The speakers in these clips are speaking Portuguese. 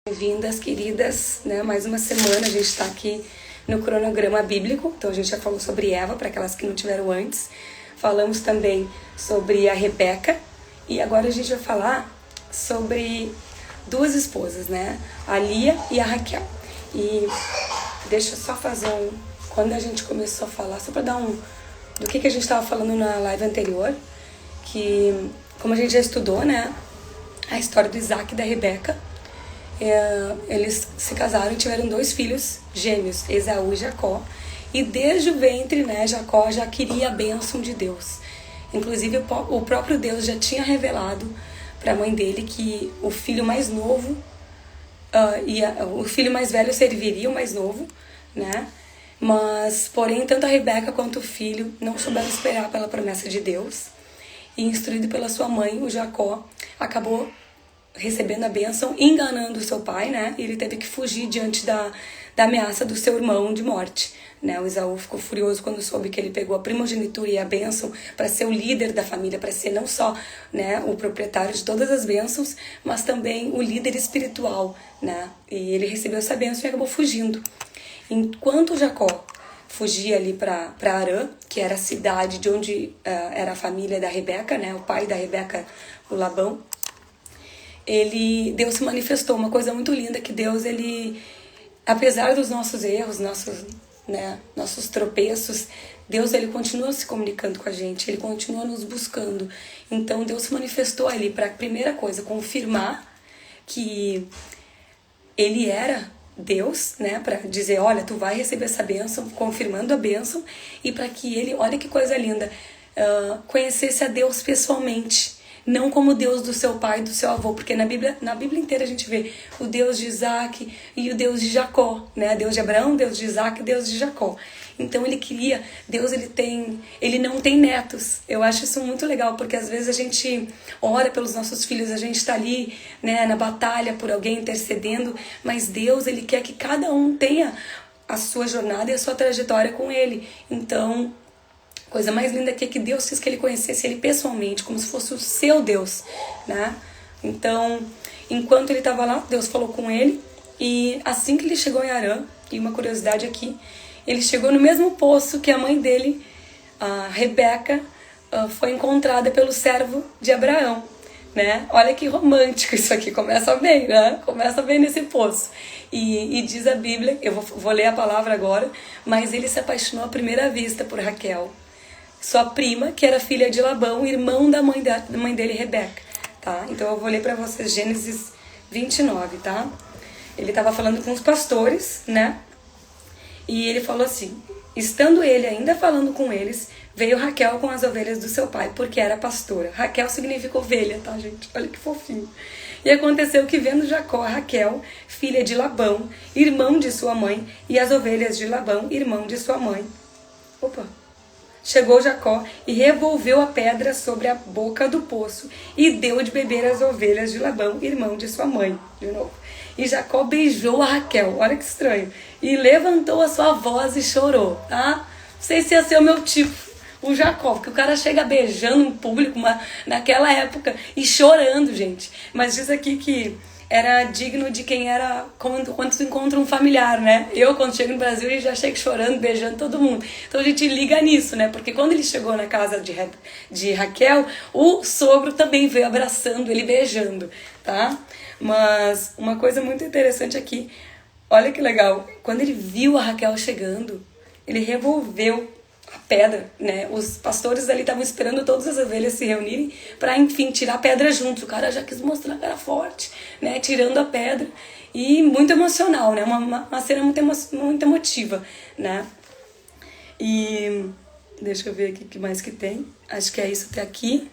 Bem-vindas, queridas, né? Mais uma semana a gente está aqui no cronograma bíblico. Então a gente já falou sobre Eva, para aquelas que não tiveram antes. Falamos também sobre a Rebeca. E agora a gente vai falar sobre duas esposas, né? A Lia e a Raquel. E deixa eu só fazer Quando a gente começou a falar, só para dar do que a gente estava falando na live anterior, que como a gente já estudou, né? A história do Isaac e da Rebeca. Eles se casaram e tiveram 2 filhos gêmeos, Esaú e Jacó. E desde o ventre, né, Jacó já queria a bênção de Deus. Inclusive o próprio Deus já tinha revelado para a mãe dele que o filho mais novo, o filho mais velho serviria o mais novo, né? Mas, porém, tanto a Rebeca quanto o filho não souberam esperar pela promessa de Deus. E instruído pela sua mãe, o Jacó acabou recebendo a bênção, enganando o seu pai, né? E ele teve que fugir diante da ameaça do seu irmão de morte, né? O Esaú ficou furioso quando soube que ele pegou a primogenitura e a bênção para ser o líder da família, para ser não só, né, o proprietário de todas as bênçãos, mas também o líder espiritual, né? E ele recebeu essa bênção e acabou fugindo. Enquanto Jacó fugia ali para Harã, que era a cidade de onde era a família da Rebeca, né? O pai da Rebeca, o Labão. Deus se manifestou, uma coisa muito linda, que Deus, apesar dos nossos erros, nossos tropeços, Deus, ele continua se comunicando com a gente, ele continua nos buscando. Então Deus se manifestou ali para, primeira coisa, confirmar que ele era Deus, né, para dizer, olha, tu vai receber essa bênção, confirmando a bênção, e para que ele, olha que coisa linda, conhecesse a Deus pessoalmente. Não como o Deus do seu pai e do seu avô, porque na Bíblia inteira a gente vê o Deus de Isaac e o Deus de Jacó, né? Deus de Abraão, Deus de Isaac, Deus de Jacó. Então Deus ele não tem netos. Eu acho isso muito legal, porque às vezes a gente ora pelos nossos filhos, a gente está ali, né, na batalha por alguém, intercedendo, mas Deus, ele quer que cada um tenha a sua jornada e a sua trajetória com ele. Então, coisa mais linda que Deus quis que ele conhecesse ele pessoalmente, como se fosse o seu Deus, né? Então, enquanto ele estava lá, Deus falou com ele, e assim que ele chegou em Harã, e uma curiosidade aqui, ele chegou no mesmo poço que a mãe dele, a Rebeca, foi encontrada pelo servo de Abraão, né? Olha que romântico isso aqui, começa bem, né? Começa bem nesse poço. E diz a Bíblia, eu vou ler a palavra agora, mas ele se apaixonou à primeira vista por Raquel, sua prima, que era filha de Labão, irmão da mãe dele, Rebeca, tá? Então eu vou ler para vocês Gênesis 29, tá? Ele estava falando com os pastores, né? E ele falou assim, estando ele ainda falando com eles, veio Raquel com as ovelhas do seu pai, porque era pastora. Raquel significa ovelha, tá, gente? Olha que fofinho. E aconteceu que, vendo Jacó, Raquel, filha de Labão, irmão de sua mãe, e as ovelhas de Labão, irmão de sua mãe. Chegou Jacó e revolveu a pedra sobre a boca do poço e deu de beber às ovelhas de Labão, irmão de sua mãe. De novo. E Jacó beijou a Raquel, olha que estranho, e levantou a sua voz e chorou, tá? Não sei se ia ser o meu tipo, o Jacó, porque o cara chega beijando em público naquela época e chorando, gente. Mas diz aqui que era digno de quem era quando se encontra um familiar, né? Eu, quando chego no Brasil, eu já chego chorando, beijando todo mundo. Então a gente liga nisso, né? Porque quando ele chegou na casa de Raquel, o sogro também veio abraçando ele, beijando, tá? Mas uma coisa muito interessante aqui, olha que legal, quando ele viu a Raquel chegando, ele revolveu a pedra, né? Os pastores ali estavam esperando todas as ovelhas se reunirem para, enfim, tirar a pedra juntos. O cara já quis mostrar que era forte, né? Tirando a pedra. E muito emocional, né? Uma cena muito emotiva, né? E deixa eu ver aqui o que mais que tem. Acho que é isso até aqui.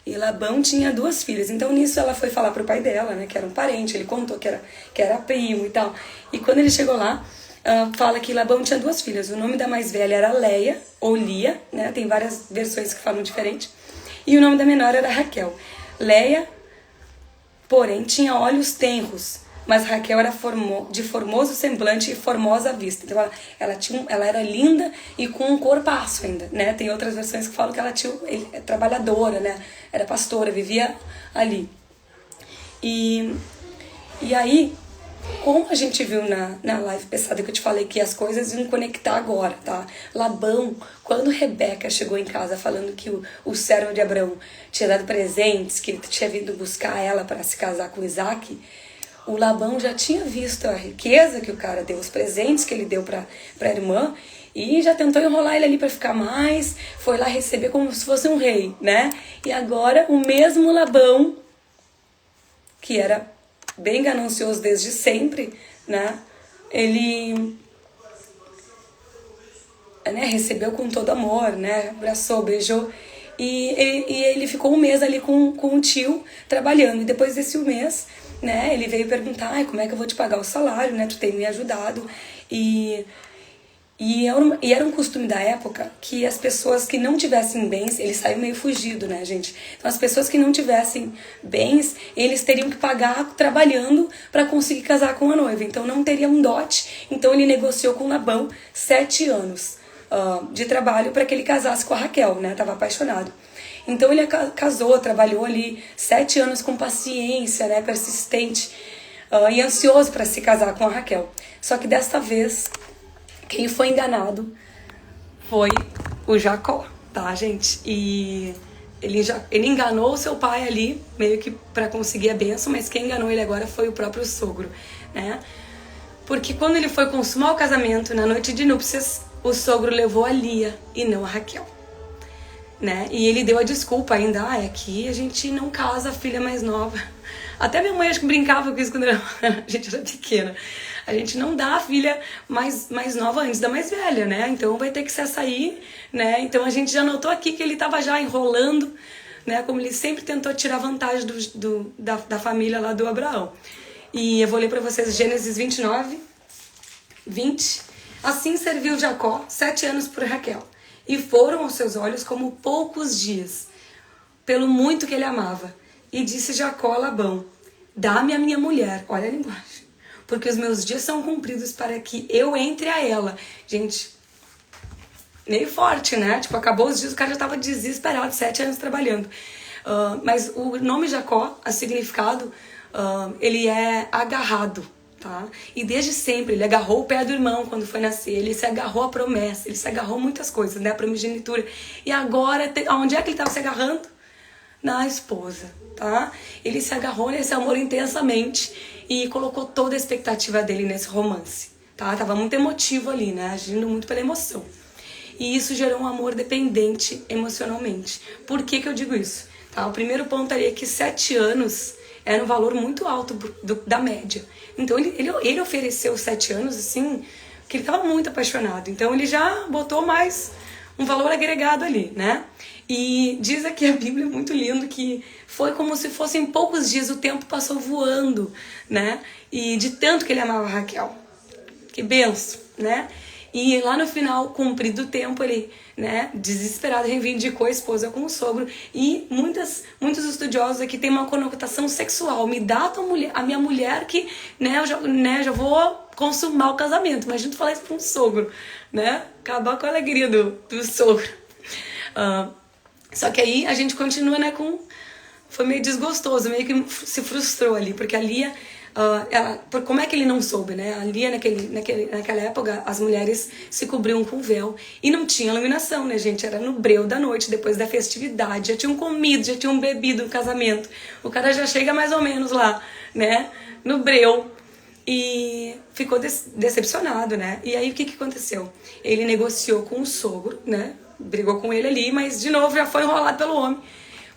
E Labão tinha 2 filhas. Então, nisso, ela foi falar pro pai dela, né? Que era um parente. Ele contou que era primo e tal. E quando ele chegou lá, fala que Labão tinha 2 filhas. O nome da mais velha era Leia, ou Lia, né? Tem várias versões que falam diferente. E o nome da menor era Raquel. Leia, porém, tinha olhos tenros, mas Raquel era de formoso semblante e formosa vista. Então ela era linda e com um corpaço ainda, né? Tem outras versões que falam que ela tinha trabalhadora, né? Era pastora, vivia ali. E aí, como a gente viu na live passada que eu te falei que as coisas iam conectar agora, tá? Labão, quando Rebeca chegou em casa falando que o servo de Abraão tinha dado presentes, que ele tinha vindo buscar ela para se casar com Isaac, o Labão já tinha visto a riqueza que o cara deu, os presentes que ele deu para a irmã, e já tentou enrolar ele ali para ficar mais, foi lá receber como se fosse um rei, né? E agora o mesmo Labão, que era bem ganancioso desde sempre, né? Ele recebeu com todo amor, né? Abraçou, beijou. E ele ficou um mês ali com o tio trabalhando. E depois desse mês, né? Ele veio perguntar, ai, como é que eu vou te pagar o salário, né? Tu tem me ajudado. E era um costume da época que as pessoas que não tivessem bens, ele saiu meio fugido, né, gente? Então as pessoas que não tivessem bens, eles teriam que pagar trabalhando para conseguir casar com a noiva. Então não teria um dote. Então ele negociou com Labão 7 anos de trabalho para que ele casasse com a Raquel, né? Tava apaixonado. Então ele casou, trabalhou ali 7 anos com paciência, né? Persistente e ansioso para se casar com a Raquel. Só que desta vez quem foi enganado foi o Jacó, tá, gente? E ele enganou o seu pai ali, meio que para conseguir a bênção, mas quem enganou ele agora foi o próprio sogro, né? Porque quando ele foi consumar o casamento, na noite de núpcias, o sogro levou a Lia e não a Raquel, né? E ele deu a desculpa ainda, é que a gente não casa a filha mais nova. Até minha mãe acho que brincava com isso quando a gente era pequena. A gente não dá a filha mais nova antes da mais velha, né? Então vai ter que ser essa aí, né? Então a gente já notou aqui que ele estava já enrolando, né? Como ele sempre tentou tirar vantagem da família lá do Abraão. E eu vou ler para vocês Gênesis 29, 20. Assim serviu Jacó 7 anos por Raquel, e foram aos seus olhos como poucos dias, pelo muito que ele amava. E disse Jacó a Labão, dá-me a minha mulher, olha a linguagem, porque os meus dias são cumpridos para que eu entre a ela. Gente, meio forte, né? Tipo, acabou os dias, o cara já estava desesperado, 7 anos trabalhando. Mas o nome Jacó, a significado, ele é agarrado, tá? E desde sempre, ele agarrou o pé do irmão quando foi nascer, ele se agarrou à promessa, ele se agarrou a muitas coisas, né? A primogenitura. E agora, onde é que ele estava se agarrando? Na esposa, tá? Ele se agarrou nesse amor intensamente e colocou toda a expectativa dele nesse romance, tá? Tava muito emotivo ali, né? Agindo muito pela emoção. E isso gerou um amor dependente emocionalmente. Por que que eu digo isso? Tá? O primeiro ponto aí é que 7 anos era um valor muito alto da média. Então ele ofereceu 7 anos, assim, que ele tava muito apaixonado. Então ele já botou mais um valor agregado ali, né? E diz aqui a Bíblia, muito lindo, que foi como se fossem poucos dias, o tempo passou voando, né? E de tanto que ele amava a Raquel. Que benção, né? E lá no final, cumprido o tempo, ele, né, desesperado, reivindicou a esposa com o sogro. E muitos estudiosos aqui têm uma conotação sexual. Me dá a minha mulher que, né, eu já vou consumar o casamento. Imagina tu falar isso para um sogro, né? Acabar com a alegria do sogro. Só que aí a gente continua, né, foi meio desgostoso, meio que se frustrou ali, porque a Lia, como é que ele não soube, né? A Lia, naquela época, as mulheres se cobriam com véu e não tinha iluminação, né, gente? Era no breu da noite, depois da festividade, já tinham comido, já tinham bebido no casamento. O cara já chega mais ou menos lá, né, no breu. E ficou decepcionado, né? E aí o que aconteceu? Ele negociou com o sogro, né? Brigou com ele ali, mas de novo já foi enrolado pelo homem,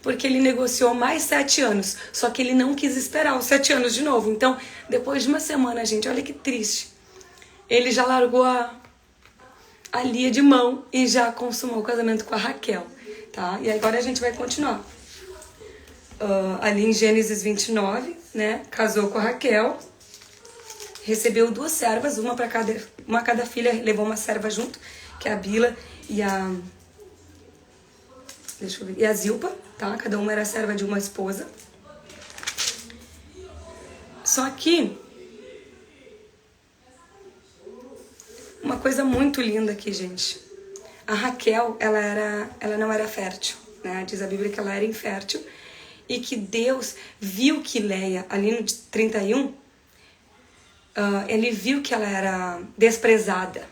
porque ele negociou mais 7 anos, só que ele não quis esperar os 7 anos de novo. Então, depois de uma semana, gente, olha que triste, ele já largou a Lia de mão e já consumou o casamento com a Raquel, tá? E agora a gente vai continuar. Ali em Gênesis 29, né? Casou com a Raquel, recebeu 2 servas, uma cada filha, levou uma serva junto, que é a Bila e a Zilpa, tá? Cada uma era serva de uma esposa. Só que uma coisa muito linda aqui, gente. A Raquel, ela não era fértil, né? Diz a Bíblia que ela era infértil. e que Deus viu que Leia, ali no 31, ele viu que ela era desprezada.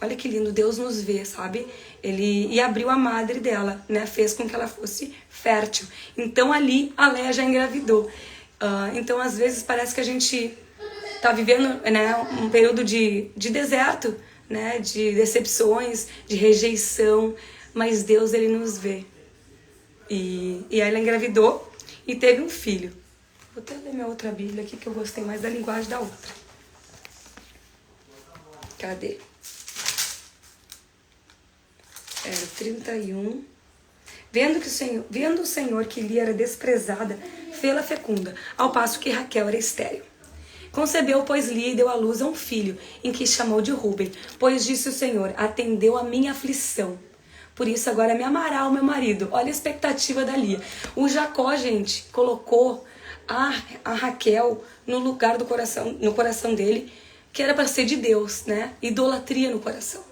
Olha que lindo, Deus nos vê, sabe? E abriu a madre dela, né? Fez com que ela fosse fértil. Então ali a Leia já engravidou. Então às vezes parece que a gente tá vivendo, né, um período de deserto, né? De decepções, de rejeição. Mas Deus, ele nos vê. E ela engravidou e teve um filho. Vou até ler minha outra Bíblia aqui, que eu gostei mais da linguagem da outra. Cadê? 31. Vendo o Senhor que Lia era desprezada, fê-la fecunda, ao passo que Raquel era estéril. Concebeu, pois, Lia e deu à luz a um filho, em que chamou de Rúben, pois disse o Senhor, atendeu a minha aflição. Por isso agora me amará o meu marido. Olha a expectativa da Lia. O Jacó, gente, colocou a Raquel no lugar do coração, no coração dele, que era para ser de Deus, né? Idolatria no coração.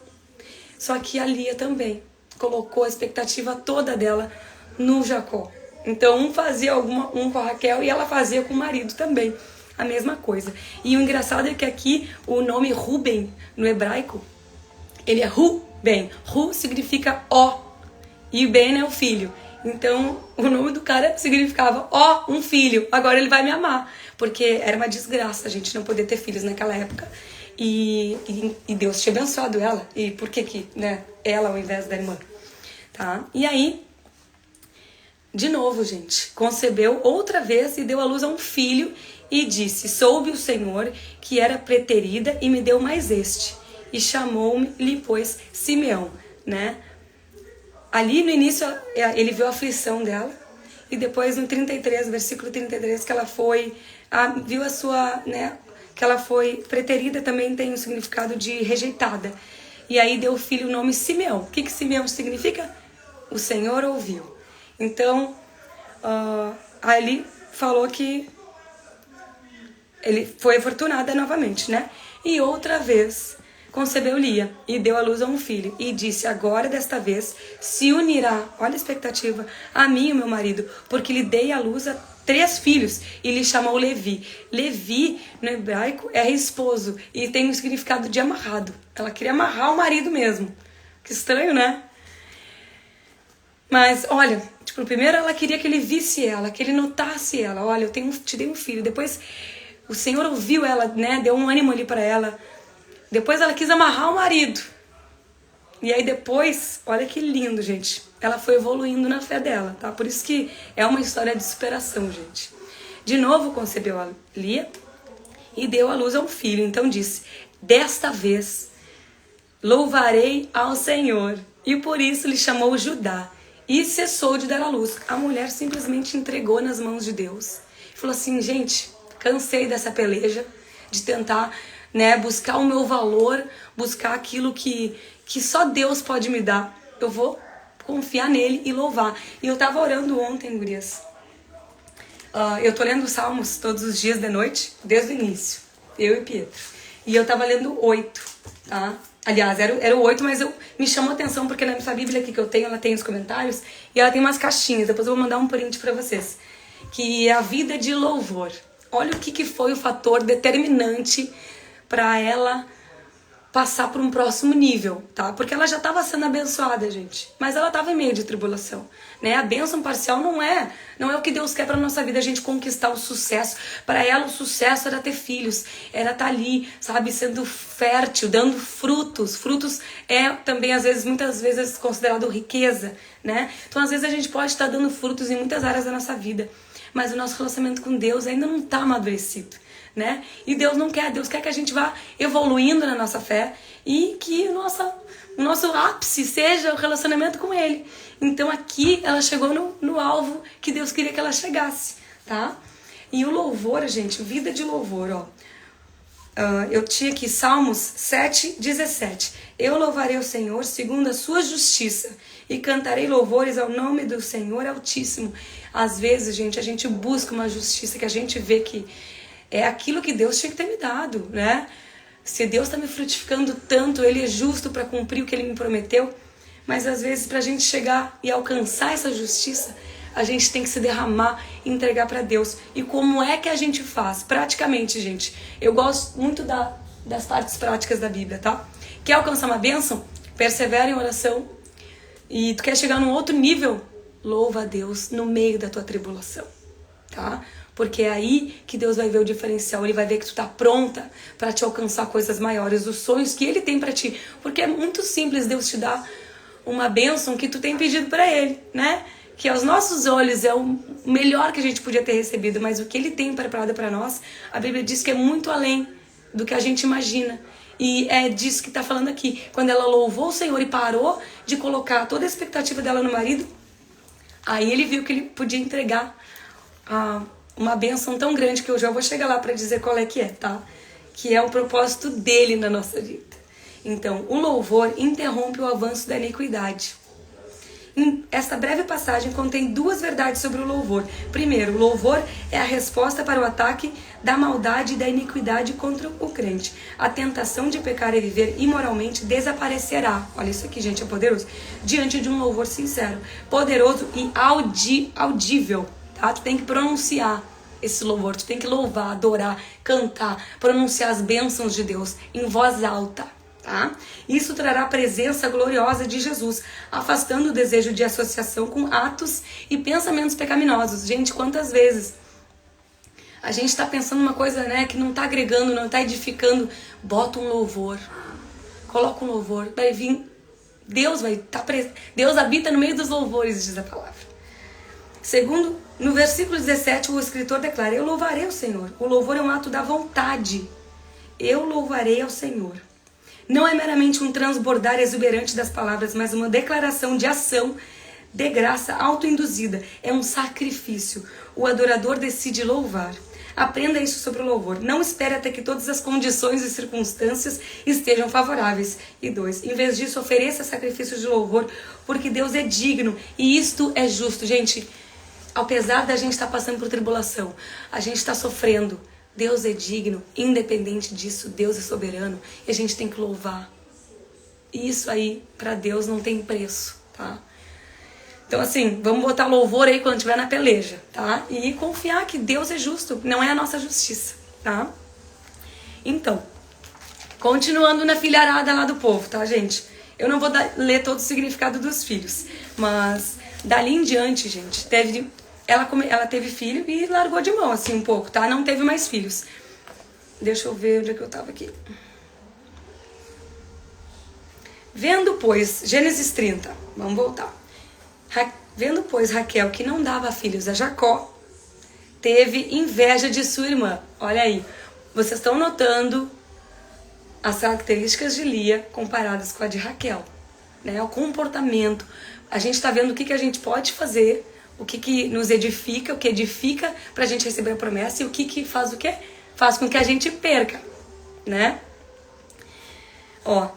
Só que a Lia também colocou a expectativa toda dela no Jacó. Então um fazia um com a Raquel e ela fazia com o marido também. A mesma coisa. E o engraçado é que aqui o nome Rúben, no hebraico, ele é Rúben. Ru significa ó. E Ben é o filho. Então o nome do cara significava ó, um filho. Agora ele vai me amar. Porque era uma desgraça a gente não poder ter filhos naquela época. E Deus tinha abençoado ela. E por que, né, ela ao invés da irmã? Tá? E aí, de novo, gente, concebeu outra vez e deu à luz a um filho e disse, soube o Senhor que era preterida e me deu mais este. E chamou-me, pois, Simeão, né? Ali no início ele viu a aflição dela. E depois no 33, versículo 33, que ela foi, viu a sua, né? Que ela foi preterida, também tem o significado de rejeitada. E aí deu o filho o nome Simeão. O que Simeão significa? O Senhor ouviu. Então, aí ele falou que ele foi afortunada novamente, né? E outra vez concebeu Lia e deu à luz a um filho. E disse, agora desta vez se unirá, olha a expectativa, a mim, o meu marido, porque lhe dei à luz a 3 filhos e lhe chamou Levi. Levi, no hebraico, é esposo e tem o significado de amarrado. Ela queria amarrar o marido mesmo. Que estranho, né? Mas, olha, tipo, primeiro ela queria que ele visse ela, que ele notasse ela. Olha, eu te dei um filho. Depois o Senhor ouviu ela, né? Deu um ânimo ali pra ela. Depois ela quis amarrar o marido. E aí depois, olha que lindo, gente. Ela foi evoluindo na fé dela, tá? Por isso que é uma história de superação, gente. De novo concebeu a Lia e deu à luz a um filho. Então disse, desta vez louvarei ao Senhor. E por isso lhe chamou Judá. E cessou de dar à luz. A mulher simplesmente entregou nas mãos de Deus. Falou assim, gente, cansei dessa peleja de tentar, né, buscar o meu valor, buscar aquilo que só Deus pode me dar. Eu vou confiar nele e louvar. E eu tava orando ontem, gurias. Eu tô lendo Salmos todos os dias de noite, desde o início. Eu e Pietro. E eu tava lendo 8, tá? Aliás, era o 8, mas me chamou a atenção porque nessa Bíblia aqui que eu tenho, ela tem os comentários e ela tem umas caixinhas. Depois eu vou mandar um print pra vocês. Que é a vida de louvor. Olha o que foi o fator determinante pra ela passar por um próximo nível, tá? Porque ela já estava sendo abençoada, gente. Mas ela estava em meio de tribulação, né? A bênção parcial não é o que Deus quer para nossa vida, a gente conquistar o sucesso. Para ela o sucesso era ter filhos, era estar ali, sabe, sendo fértil, dando frutos. Frutos é também muitas vezes considerado riqueza, né? Então às vezes a gente pode estar dando frutos em muitas áreas da nossa vida, mas o nosso relacionamento com Deus ainda não está amadurecido, né? E Deus não quer, Deus quer que a gente vá evoluindo na nossa fé e que o nosso ápice seja o relacionamento com Ele. Então aqui ela chegou no alvo que Deus queria que ela chegasse, tá? E o louvor, gente, vida de louvor, ó. Eu tinha aqui Salmos 7:17. Eu louvarei o Senhor segundo a sua justiça e cantarei louvores ao nome do Senhor Altíssimo. Às vezes, gente, a gente busca uma justiça que a gente vê que é aquilo que Deus tinha que ter me dado, né? Se Deus está me frutificando tanto, Ele é justo para cumprir o que Ele me prometeu. Mas às vezes, para a gente chegar e alcançar essa justiça, A gente tem que se derramar e entregar para Deus. E como é que a gente faz? Praticamente, gente. Eu gosto muito das partes práticas da Bíblia, tá? Quer alcançar uma bênção? Persevera em oração. E tu quer chegar num outro nível? Louva a Deus no meio da tua tribulação, tá? Porque é aí que Deus vai ver o diferencial. Ele vai ver que tu tá pronta para te alcançar coisas maiores, os sonhos que Ele tem para ti. Porque é muito simples Deus te dar uma bênção que tu tem pedido para Ele, né? Que aos nossos olhos é o melhor que a gente podia ter recebido, mas o que Ele tem preparado para nós, a Bíblia diz que é muito além do que a gente imagina. E é disso que tá falando aqui. Quando ela louvou o Senhor e parou de colocar toda a expectativa dela no marido, aí ele viu que ele podia entregar uma bênção tão grande, que eu já vou chegar lá para dizer qual é que é, tá? Que é o propósito dele na nossa vida. Então, o louvor interrompe o avanço da iniquidade. Esta breve passagem contém duas verdades sobre o louvor. Primeiro, o louvor é a resposta para o ataque da maldade e da iniquidade contra o crente. A tentação de pecar e viver imoralmente desaparecerá. Olha isso aqui, gente, é poderoso. Diante de um louvor sincero, poderoso e audível. Tá? Tu tem que pronunciar esse louvor, tu tem que louvar, adorar, cantar, pronunciar as bênçãos de Deus em voz alta. Tá? Isso trará a presença gloriosa de Jesus, afastando o desejo de associação com atos e pensamentos pecaminosos. Gente, quantas vezes a gente está pensando uma coisa, né, que não está agregando, não está edificando? Bota um louvor, coloca um louvor, vai vir, Deus vai estar presente. Deus habita no meio dos louvores, diz a palavra. Segundo, no versículo 17, o escritor declara: eu louvarei o Senhor. O louvor é um ato da vontade. Eu louvarei ao Senhor. Não é meramente um transbordar exuberante das palavras, mas uma declaração de ação de graça autoinduzida. É um sacrifício. O adorador decide louvar. Aprenda isso sobre o louvor. Não espere até que todas as condições e circunstâncias estejam favoráveis. E 2, em vez disso, ofereça sacrifício de louvor, porque Deus é digno e isto é justo. Gente, apesar da gente estar passando por tribulação, a gente está sofrendo, Deus é digno, independente disso, Deus é soberano e a gente tem que louvar. E isso aí, para Deus, não tem preço, tá? Então, assim, vamos botar louvor aí quando estiver na peleja, tá? E confiar que Deus é justo, não é a nossa justiça, tá? Então, continuando na filharada lá do povo, tá, gente? Eu não vou ler todo o significado dos filhos, mas dali em diante, gente, ela teve filho e largou de mão, assim, um pouco, tá? Não teve mais filhos. Deixa eu ver onde é que eu tava aqui. Vendo, pois, Gênesis 30, vamos voltar. Vendo, pois, Raquel que não dava filhos a Jacó, teve inveja de sua irmã. Olha aí, vocês estão notando as características de Lia comparadas com a de Raquel, né? O comportamento. A gente está vendo o que a gente pode fazer, o que nos edifica, o que edifica para a gente receber a promessa e o que faz o quê? Faz com que a gente perca, né? Ó,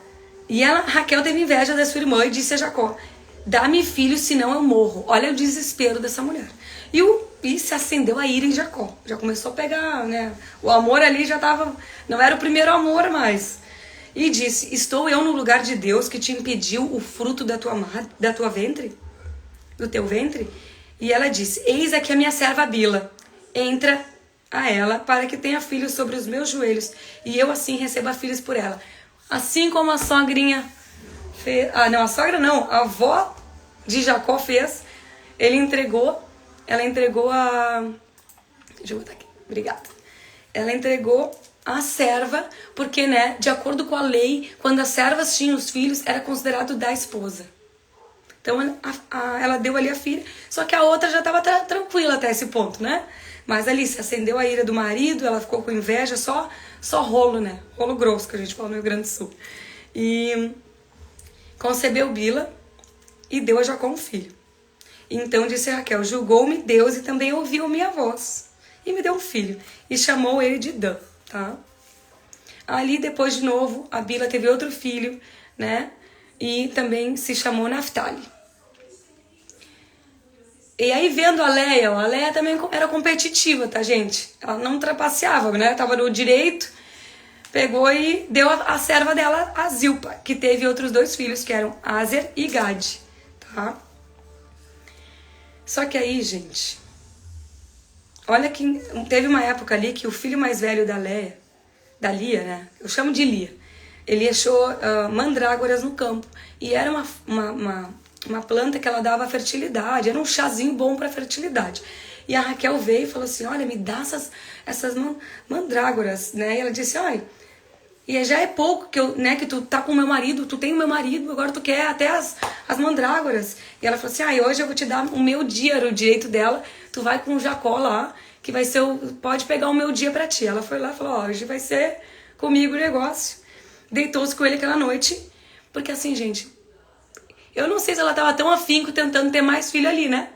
e Raquel teve inveja da sua irmã e disse a Jacó: dá-me filho, senão eu morro. Olha o desespero dessa mulher. E se acendeu a ira em Jacó. Já começou a pegar, né? O amor ali já tava... Não era o primeiro amor mais. E disse: estou eu no lugar de Deus que te impediu o fruto da tua ventre? Do teu ventre? E ela disse: eis aqui a minha serva Bila. Entra a ela para que tenha filhos sobre os meus joelhos. E eu assim receba filhos por ela. Assim como a sogrinha fez... a sogra não. A avó de Jacó fez. Ela entregou a... Deixa eu botar aqui. Obrigada. Ela entregou a serva, porque, né, de acordo com a lei, quando as servas tinham os filhos, era considerado da esposa. Então, ela deu ali a filha, só que a outra já estava tranquila até esse ponto, né? Mas ali se acendeu a ira do marido, ela ficou com inveja, só rolo, né? Rolo grosso, que a gente fala no Rio Grande do Sul. E concebeu Bila e deu a Jacó um filho. Então disse Raquel: julgou-me Deus e também ouviu minha voz. E me deu um filho. E chamou ele de Dan, tá? Ali depois de novo, a Bila teve outro filho, né? E também se chamou Naftali. E aí vendo a Leia também era competitiva, tá, gente? Ela não trapaceava, né? Tava no direito, pegou e deu a serva dela, a Zilpa, que teve outros 2 filhos, que eram Aser e Gade, tá? Só que aí, gente, olha que teve uma época ali que o filho mais velho da Lia, né? Eu chamo de Lia. Ele achou mandrágoras no campo. E era uma planta que ela dava fertilidade. Era um chazinho bom para fertilidade. E a Raquel veio e falou assim, olha, me dá essas mandrágoras, né? E ela disse, olha, e já é pouco que tu tá com o meu marido, tu tem o meu marido, agora tu quer até as mandrágoras. E ela falou assim, hoje eu vou te dar o meu dia, era o direito dela, tu vai com o Jacó lá, que vai ser pode pegar o meu dia pra ti. Ela foi lá e falou, hoje vai ser comigo o negócio. Deitou-se com ele aquela noite, porque assim, gente, eu não sei se ela tava tão afinco tentando ter mais filho ali, né?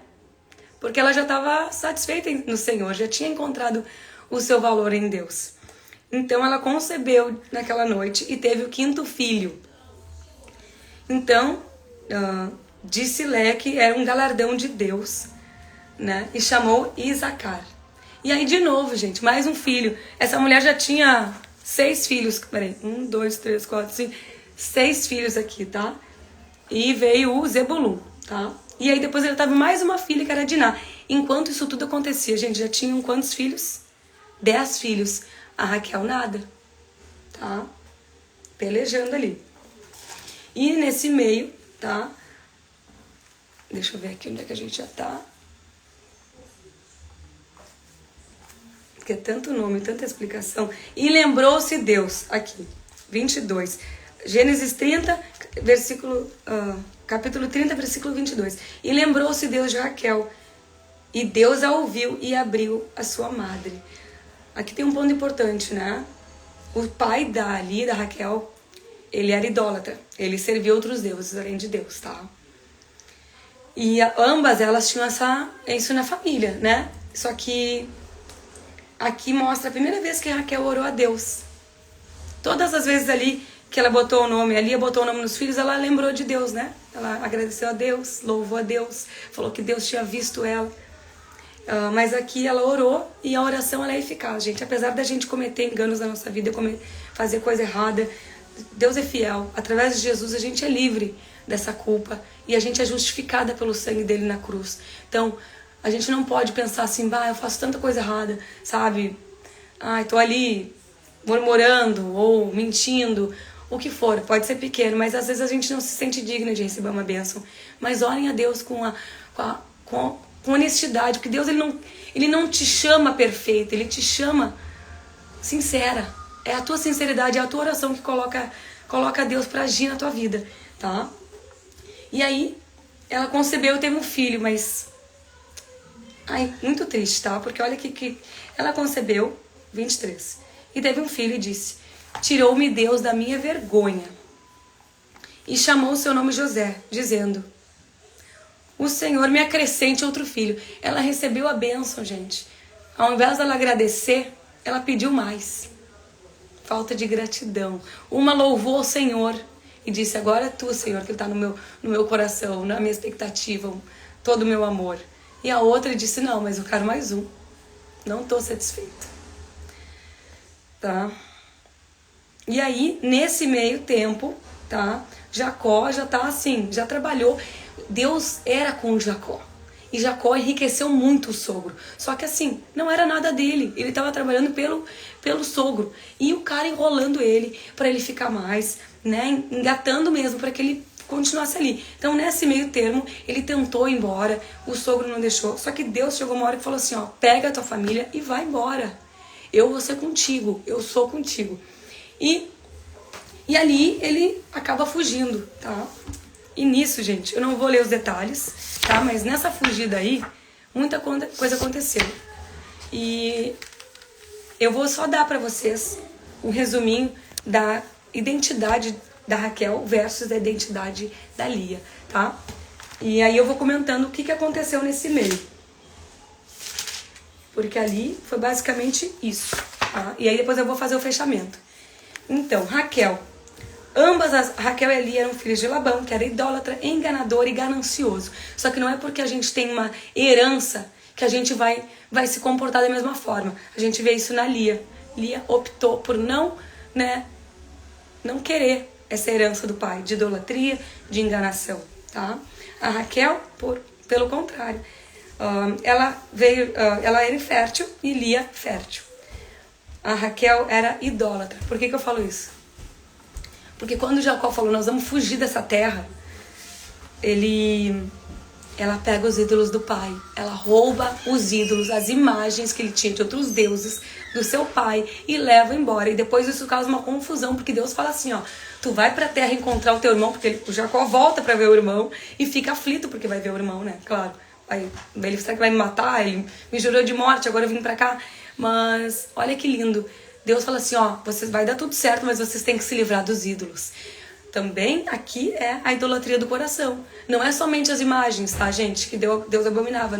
Porque ela já estava satisfeita no Senhor, já tinha encontrado o seu valor em Deus. Então ela concebeu naquela noite e teve o 5º filho. Então, disse Lé que era um galardão de Deus, né? E chamou Isacar. E aí de novo, gente, mais um filho. Essa mulher já tinha 6 filhos. Peraí, 1, 2, 3, 4, 5, 6 filhos aqui, tá? E veio o Zebulun, tá? E aí depois ele teve mais uma filha que era Diná. Enquanto isso tudo acontecia, gente, já tinham quantos filhos? 10 filhos. A Raquel nada, tá? Pelejando ali. E nesse meio, tá? Deixa eu ver aqui onde é que a gente já tá. Porque é tanto nome, tanta explicação. E lembrou-se Deus, aqui, 22. Gênesis 30, capítulo 30, versículo 22. E lembrou-se Deus de Raquel, e Deus a ouviu e abriu a sua madre. Aqui tem um ponto importante, né? O pai da Raquel, ele era idólatra. Ele servia outros deuses além de Deus, tá? E ambas elas tinham isso na família, né? Só que aqui mostra a primeira vez que Raquel orou a Deus. Todas as vezes ali que ela botou o nome, a Lia botou o nome nos filhos, ela lembrou de Deus, né? Ela agradeceu a Deus, louvou a Deus, falou que Deus tinha visto ela. Mas aqui ela orou e a oração ela é eficaz, gente. Apesar da gente cometer enganos na nossa vida, fazer coisa errada, Deus é fiel. Através de Jesus a gente é livre dessa culpa e a gente é justificada pelo sangue dele na cruz. Então, a gente não pode pensar assim, eu faço tanta coisa errada, sabe? Tô ali murmurando ou mentindo, o que for, pode ser pequeno, mas às vezes a gente não se sente digna de receber uma bênção. Mas orem a Deus com honestidade, porque Deus ele não te chama perfeita, ele te chama sincera. É a tua sinceridade, é a tua oração que coloca Deus pra agir na tua vida, tá? E aí, ela concebeu e teve um filho, mas... muito triste, tá? Porque olha que ela concebeu, 23, e teve um filho e disse, tirou-me Deus da minha vergonha, e chamou o seu nome José, dizendo, o Senhor me acrescente outro filho. Ela recebeu a bênção, gente. Ao invés dela agradecer, ela pediu mais. Falta de gratidão. Uma louvou o Senhor e disse, agora é tu, Senhor, que está no meu coração, na minha expectativa, todo o meu amor. E a outra disse, não, mas eu quero mais um. Não estou satisfeita. Tá? E aí, nesse meio tempo, tá? Jacó já tá assim, já trabalhou. Deus era com Jacó. E Jacó enriqueceu muito o sogro. Só que assim, não era nada dele. Ele estava trabalhando pelo sogro. E o cara enrolando ele para ele ficar mais, né? Engatando mesmo para que ele continuasse ali. Então, nesse meio termo, ele tentou ir embora. O sogro não deixou. Só que Deus chegou uma hora que falou assim, pega a tua família e vai embora. Eu vou ser contigo. Eu sou contigo. E ali ele acaba fugindo, tá? E nisso, gente, eu não vou ler os detalhes, tá? Mas nessa fugida aí, muita coisa aconteceu. E eu vou só dar pra vocês um resuminho da identidade da Raquel versus a identidade da Lia, tá? E aí eu vou comentando o que aconteceu nesse meio. Porque ali foi basicamente isso, tá? E aí depois eu vou fazer o fechamento. Então, Raquel e a Lia eram filhos de Labão, que era idólatra, enganador e ganancioso. Só que não é porque a gente tem uma herança que a gente vai se comportar da mesma forma. A gente vê isso na Lia. Lia optou por não querer essa herança do pai, de idolatria, de enganação, tá? A Raquel, pelo contrário, ela era infértil e Lia fértil. A Raquel era idólatra. Por que eu falo isso? Porque quando Jacó falou, nós vamos fugir dessa terra, ela pega os ídolos do pai, ela rouba os ídolos, as imagens que ele tinha de outros deuses do seu pai e leva embora. E depois isso causa uma confusão, porque Deus fala assim, ó, tu vai pra terra encontrar o teu irmão, porque o Jacó volta pra ver o irmão e fica aflito porque vai ver o irmão, né? Claro. Aí ele, será que vai me matar? Ele me jurou de morte, agora eu vim pra cá. Mas olha que lindo. Deus fala assim, ó, vocês vai dar tudo certo, mas vocês têm que se livrar dos ídolos. Também aqui é a idolatria do coração. Não é somente as imagens, tá, gente? Que Deus abominava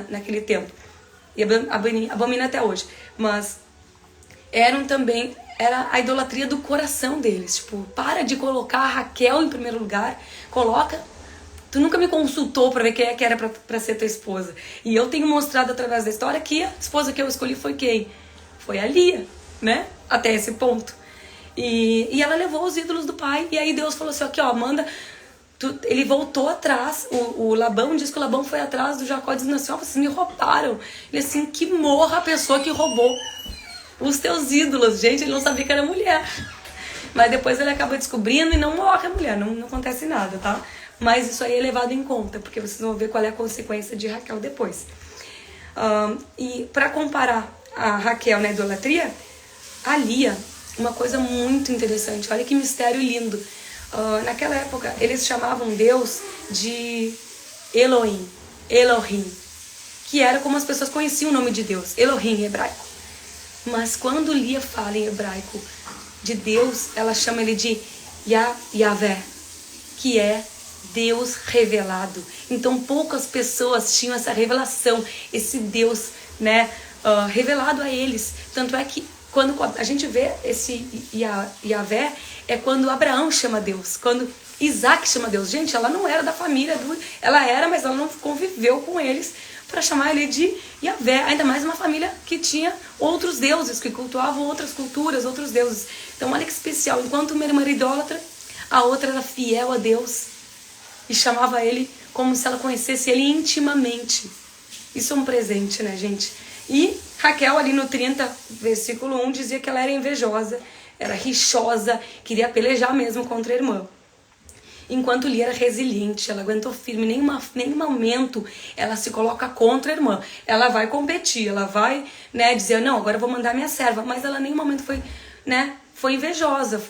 naquele tempo. E abomina até hoje. Mas era a idolatria do coração deles. Tipo, para de colocar a Raquel em primeiro lugar. Coloca... Tu nunca me consultou pra ver quem é que era pra ser tua esposa. E eu tenho mostrado através da história que a esposa que eu escolhi foi quem? Foi a Lia, né? Até esse ponto. E ela levou os ídolos do pai. E aí Deus falou assim, aqui ó, manda... Ele voltou atrás. O Labão diz que o Labão foi atrás do Jacó, dizendo assim, ó, vocês me roubaram. Ele assim, que morra a pessoa que roubou os teus ídolos. Gente, ele não sabia que era mulher. Mas depois ele acaba descobrindo e não morre a mulher. Não acontece nada, tá? Mas isso aí é levado em conta, porque vocês vão ver qual é a consequência de Raquel depois. E para comparar a Raquel na idolatria, a Lia, uma coisa muito interessante, olha que mistério lindo. Naquela época, eles chamavam Deus de Elohim, que era como as pessoas conheciam o nome de Deus, Elohim em hebraico. Mas quando Lia fala em hebraico de Deus, ela chama ele de Yahvé, que é Deus revelado. Então poucas pessoas tinham essa revelação, esse Deus, né, revelado a eles. Tanto é que quando a gente vê esse Yahvé, é quando Abraão chama Deus, quando Isaac chama Deus. Gente, ela não era da família, ela era, mas ela não conviveu com eles para chamar ele de Yahvé. Ainda mais uma família que tinha outros deuses, que cultuavam outras culturas, outros deuses. Então olha que especial, enquanto uma irmã era idólatra, a outra era fiel a Deus e chamava ele como se ela conhecesse ele intimamente. Isso é um presente, né, gente? E Raquel, ali no 30, versículo 1, dizia que ela era invejosa, era rixosa, queria pelejar mesmo contra a irmã. Enquanto Lia era resiliente, ela aguentou firme, nenhum momento ela se coloca contra a irmã. Ela vai competir, ela vai, né, dizer, não, agora eu vou mandar minha serva. Mas ela em nenhum momento foi invejosa,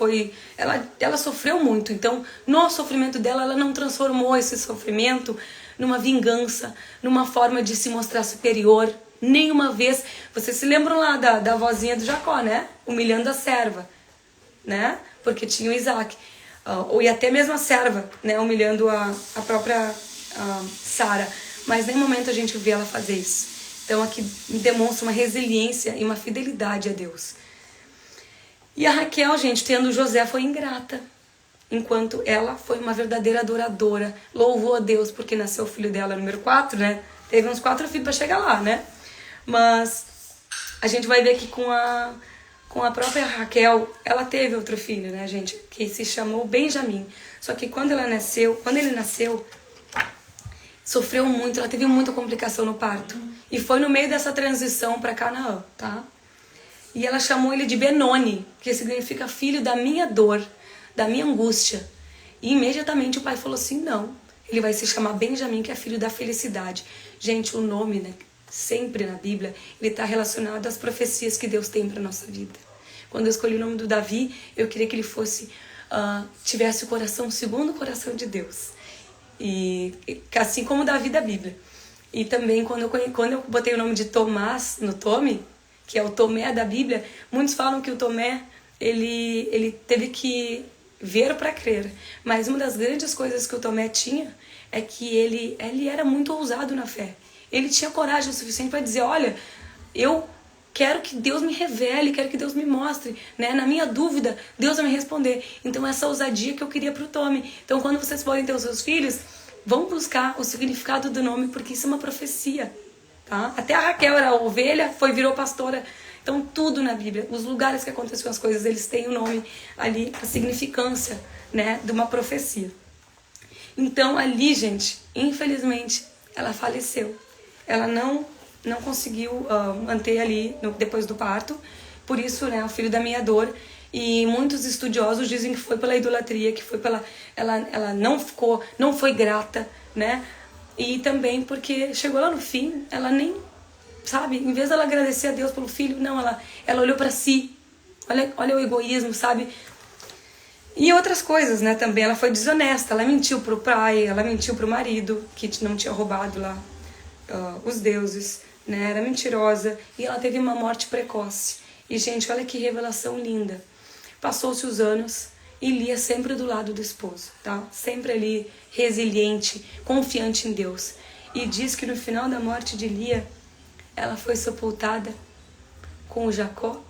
ela sofreu muito. Então, no sofrimento dela, ela não transformou esse sofrimento numa vingança, numa forma de se mostrar superior. Nenhuma vez. Vocês se lembram lá da vozinha do Jacó, né? Humilhando a serva, né? Porque tinha o Isaac. E até mesmo a serva, né? Humilhando a própria Sara. Mas em nenhum momento a gente vê ela fazer isso. Então aqui demonstra uma resiliência e uma fidelidade a Deus. E a Raquel, gente, tendo José, foi ingrata. Enquanto ela foi uma verdadeira adoradora. Louvou a Deus porque nasceu o filho dela, número 4, né? Teve uns 4 filhos para chegar lá, né? Mas a gente vai ver que com a própria Raquel, ela teve outro filho, né, gente? Que se chamou Benjamim. Só que quando ele nasceu, sofreu muito, ela teve muita complicação no parto. E foi no meio dessa transição para Canaã, tá? E ela chamou ele de Benoni, que significa filho da minha dor, da minha angústia. E imediatamente o pai falou assim, não, ele vai se chamar Benjamim, que é filho da felicidade. Gente, o nome, né, sempre na Bíblia, ele está relacionado às profecias que Deus tem para nossa vida. Quando eu escolhi o nome do Davi, eu queria que ele fosse, tivesse o coração segundo o coração de Deus. E assim como o Davi da Bíblia. E também quando eu botei o nome de Tomás no Tome, que é o Tomé da Bíblia, muitos falam que o Tomé, ele teve que ver para crer. Mas uma das grandes coisas que o Tomé tinha é que ele era muito ousado na fé. Ele tinha coragem o suficiente para dizer, olha, eu quero que Deus me revele, quero que Deus me mostre, né? Na minha dúvida, Deus vai me responder. Então essa ousadia que eu queria pro Tommy. Então quando vocês forem ter os seus filhos, vão buscar o significado do nome, porque isso é uma profecia, tá? Até a Raquel era ovelha, virou pastora. Então tudo na Bíblia, os lugares que aconteciam as coisas, eles têm o nome ali, a significância, né, de uma profecia. Então ali, gente, infelizmente, ela faleceu. Ela não conseguiu manter ali depois do parto, por isso, né, o filho da minha dor. E muitos estudiosos dizem que foi pela idolatria, que foi pela... Ela não foi grata, né? E também porque chegou lá no fim, ela nem, sabe, em vez dela agradecer a Deus pelo filho, não, ela olhou pra si. Olha o egoísmo, sabe? E outras coisas, né, também. Ela foi desonesta, ela mentiu pro pai, ela mentiu pro marido, que não tinha roubado lá os deuses, né? Era mentirosa. E ela teve uma morte precoce. E, gente, olha que revelação linda. Passou-se os anos e Lia sempre do lado do esposo, tá? Sempre ali, resiliente, confiante em Deus. E diz que no final da morte de Lia, ela foi sepultada com o Jacó,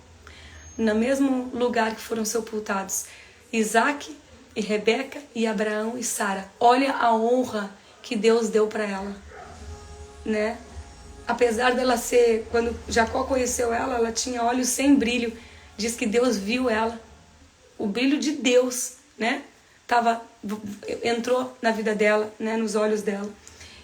no mesmo lugar que foram sepultados Isaac e Rebeca e Abraão e Sara. Olha a honra que Deus deu para ela, né? Apesar dela ser, quando Jacó conheceu ela, ela tinha olhos sem brilho. Diz que Deus viu ela, o brilho de Deus, né? Entrou na vida dela, né? Nos olhos dela.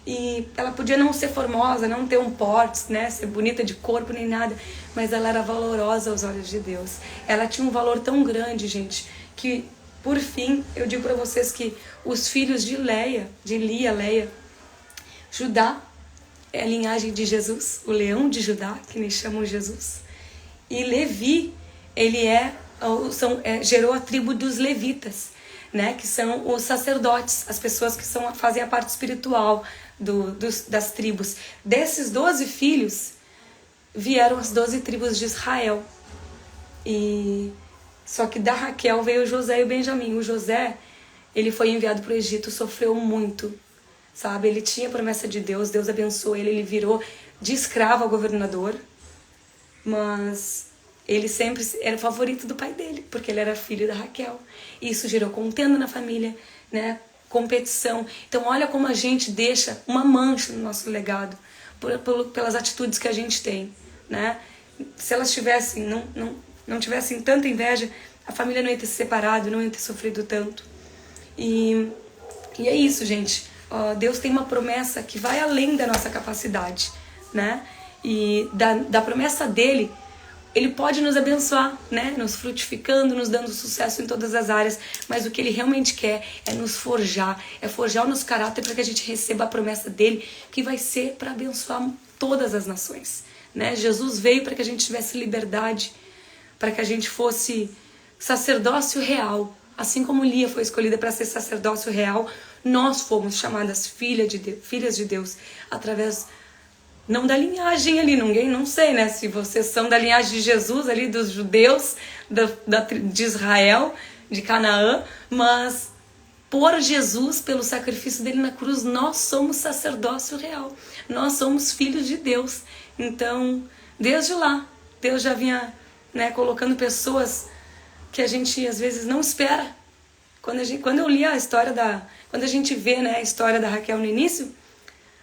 E ela podia não ser formosa, não ter um porte, né? Ser bonita de corpo nem nada, mas ela era valorosa aos olhos de Deus. Ela tinha um valor tão grande, gente, que por fim eu digo para vocês que os filhos de Lia, Judá é a linhagem de Jesus, o leão de Judá, que eles chamam Jesus. E Levi, ele gerou a tribo dos levitas, né? Que são os sacerdotes, as pessoas que fazem a parte espiritual das tribos. Desses 12 filhos, vieram as 12 tribos de Israel. Só que da Raquel veio o José e o Benjamim. O José, ele foi enviado para o Egito, sofreu muito, sabe? Ele tinha a promessa de Deus, Deus abençoou ele, ele virou de escravo a governador, mas ele sempre era o favorito do pai dele, porque ele era filho da Raquel. E isso gerou contenda na família, né? Competição. Então olha como a gente deixa uma mancha no nosso legado, pelas atitudes que a gente tem, né? Se elas tivessem, não tivessem tanta inveja, a família não ia ter se separado, não ia ter sofrido tanto. E é isso, gente. Deus tem uma promessa que vai além da nossa capacidade, né? E da promessa dele, ele pode nos abençoar, né? Nos frutificando, nos dando sucesso em todas as áreas. Mas o que ele realmente quer é nos forjar, é forjar o nosso caráter para que a gente receba a promessa dele, que vai ser para abençoar todas as nações, né? Jesus veio para que a gente tivesse liberdade, para que a gente fosse sacerdócio real. Assim como Lia foi escolhida para ser sacerdócio real, nós fomos chamadas filhas de Deus, através, não da linhagem ali, não sei, né, se vocês são da linhagem de Jesus ali, dos judeus, de Israel, de Canaã, mas por Jesus, pelo sacrifício dele na cruz, nós somos sacerdócio real, nós somos filhos de Deus. Então, desde lá, Deus já vinha, né, colocando pessoas que a gente às vezes não espera. Quando eu li a história quando a gente vê, né, a história da Raquel no início,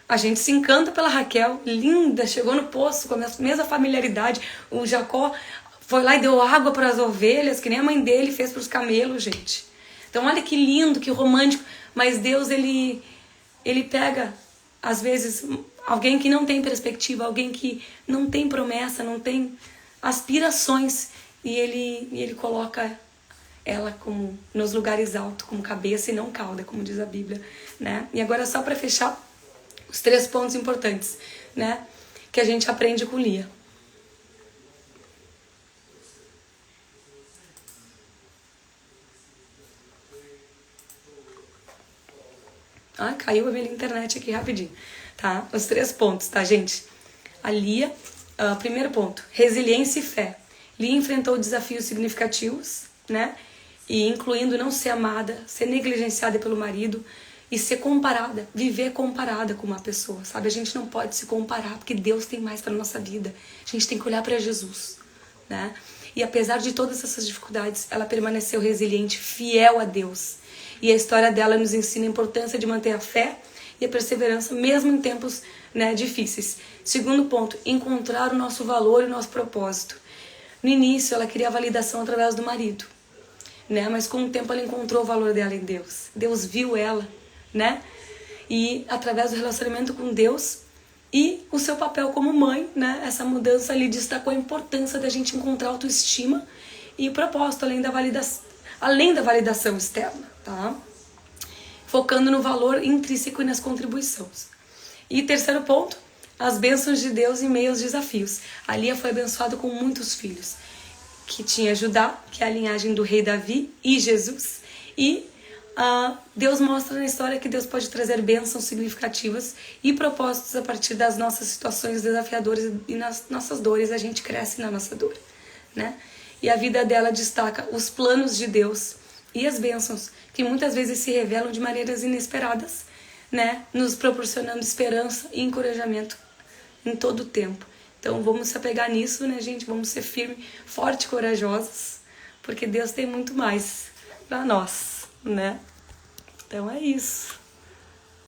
a gente se encanta pela Raquel, linda, chegou no poço com a mesma familiaridade. O Jacó foi lá e deu água para as ovelhas, que nem a mãe dele fez para os camelos, gente. Então olha que lindo, que romântico. Mas Deus, ele pega, às vezes, alguém que não tem perspectiva, alguém que não tem promessa, não tem aspirações, e ele coloca ela como nos lugares altos, como cabeça e não cauda, como diz a Bíblia, né? E agora, só para fechar, os 3 pontos importantes, né, que a gente aprende com Lia. Caiu a minha internet aqui rapidinho, tá? Os 3 pontos, tá, gente? A Lia, primeiro ponto, resiliência e fé. Lia enfrentou desafios significativos, né? E incluindo não ser amada, ser negligenciada pelo marido e ser comparada, viver comparada com uma pessoa, sabe? A gente não pode se comparar, porque Deus tem mais para nossa vida. A gente tem que olhar para Jesus, né? E apesar de todas essas dificuldades, ela permaneceu resiliente, fiel a Deus. E a história dela nos ensina a importância de manter a fé e a perseverança, mesmo em tempos, né, difíceis. Segundo ponto, encontrar o nosso valor e o nosso propósito. No início, ela queria a validação através do marido, né? Mas com o tempo ela encontrou o valor dela em Deus. Deus viu ela, né? E através do relacionamento com Deus e o seu papel como mãe, né? Essa mudança ali destacou a importância da gente encontrar autoestima e o propósito, além da validação externa, tá? Focando no valor intrínseco e nas contribuições. E terceiro ponto, as bênçãos de Deus em meio aos desafios. A Lia foi abençoada com muitos filhos, que tinha Judá, que é a linhagem do rei Davi, e Jesus. E Deus mostra na história que Deus pode trazer bênçãos significativas e propósitos a partir das nossas situações desafiadoras, e nas nossas dores a gente cresce na nossa dor, né? E a vida dela destaca os planos de Deus e as bênçãos, que muitas vezes se revelam de maneiras inesperadas, né? Nos proporcionando esperança e encorajamento em todo o tempo. Então vamos se apegar nisso, né, gente? Vamos ser firmes, fortes e corajosos, porque Deus tem muito mais para nós, né? Então é isso.